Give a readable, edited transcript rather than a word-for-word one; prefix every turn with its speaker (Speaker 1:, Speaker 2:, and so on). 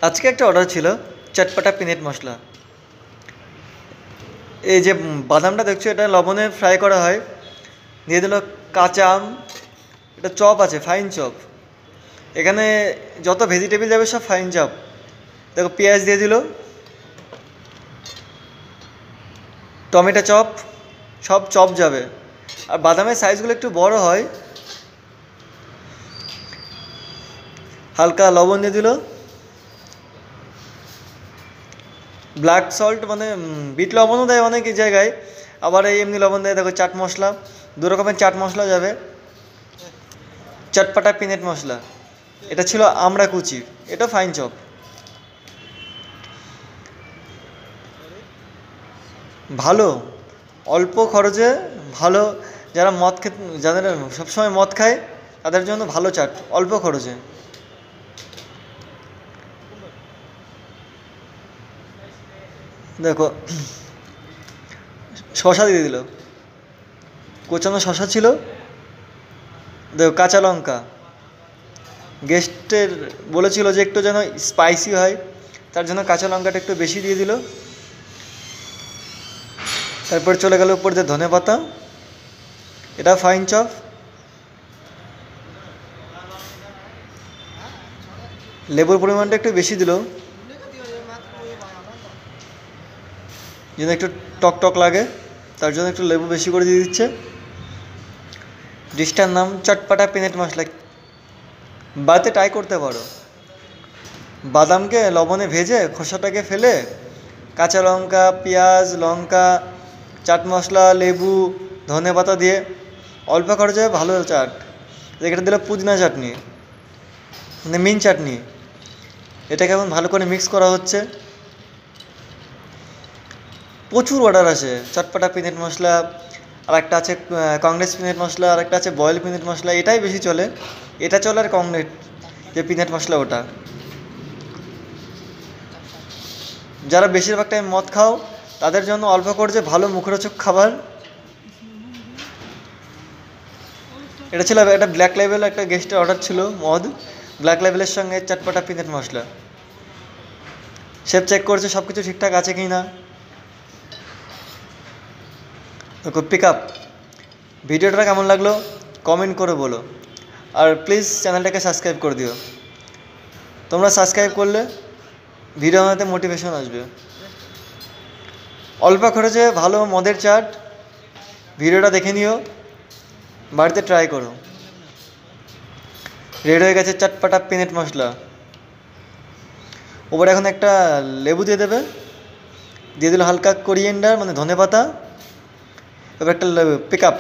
Speaker 1: আজকে একটা অর্ডার ছিল চটপটা পিনেট মশলা। এই যে বাদামটা দেখছো, এটা লবণে ফ্রাই করা হয়। দিয়ে দিল কাঁচা আম, এটা চপ আছে, ফাইন চপ। এখানে যত ভেজিটেবল যাবে সব ফাইন চপ। দেখো পেঁয়াজ দিয়ে দিল, টমেটো চপ, সব চপ যাবে। আর বাদামের সাইজগুলো একটু বড় হয়। হালকা লবণ দিয়ে দিল, ব্ল্যাক সল্ট মানে বিট লবণও দেয় অনেক জায়গায়, আবার এই এমনি লবণ দেয়। দেখো চাট মশলা, দু রকমের চাট মশলা যাবে। চটপটা পিনেট মশলা, এটা ছিল আমড়া কুচি, এটা ফাইন চপ। ভালো, অল্প খরচে ভালো। যারা মদ খেতে, যাদের সবসময় মদ খায় তাদের জন্য ভালো চাট, অল্প খরচে। দেখো শশা দিয়ে দিল, কোচানো শশা ছিল। দেখো কাঁচা লঙ্কা, গেস্টের বলেছিল যে একটু যেন স্পাইসি হয়, তার জন্য কাঁচা লঙ্কাটা একটু বেশি দিয়ে দিল। তারপর চলে গেল উপর দিয়ে ধনে পাতা, এটা ফাইন চপ। লেবুর পরিমাণটা একটু বেশি দিল, যেন একটু টক টক লাগে, তার জন্য একটু লেবু বেশি করে দিয়ে দিচ্ছে। ডিশটার নাম চটপটা পিনেট মশলা। বাড়িতে ট্রাই করতে পারো। বাদামকে লবণে ভেজে খোসাটাকে ফেলে কাঁচা লঙ্কা, পেঁয়াজ, লঙ্কা, চাট মশলা, লেবু, ধনে পাতা দিয়ে অল্প খরচে ভালো চাট। এখানে দিল পুদিনা চাটনি, মানে মিন চাটনি। এটাকে এখন ভালো করে মিক্স করা হচ্ছে। প্রচুর অর্ডার আছে চটপটা পিনেট মশলা, আর একটা আছে কংগ্রেস পিনেট মশলা, আর একটা আছে বয়েল পিনেট মশলা। এটাই বেশি চলে, এটা চলে। আর কংগ্রেস যে পিনেট মশলা, ওটা। যারা বেশিরভাগ টাইম মদ খাও তাদের জন্য অল্প খরচে ভালো মুখরোচক খাবার। এটা ছিল একটা ব্ল্যাক লেভেল, একটা গেস্টের অর্ডার ছিল মদ, ব্ল্যাক লেভেলের সঙ্গে চটপটা পিনেট মশলা। শেফ চেক করছে সব কিছু ঠিকঠাক আছে কি না। Pick up. ভিডিওটা কেমন লাগলো কমেন্ট করে বলো, আর প্লিজ চ্যানেলটাকে সাবস্ক্রাইব করে দিও। তোমরা সাবস্ক্রাইব করলে ভিডিও বানাতে মোটিভেশন আসবে। অল্প খরচে ভালো মদের চাট, ভিডিওটা দেখে নিও, বাড়িতে ট্রাই করো। রেডি হয়ে গেছে চটপটা পিনেট মশলা। ওপরে এখন একটা লেবু দিয়ে দেবে, দিয়ে দিল হালকা কোরিয়েন্ডার মানে ধনে পাতা। এবার একটা পিক আপ।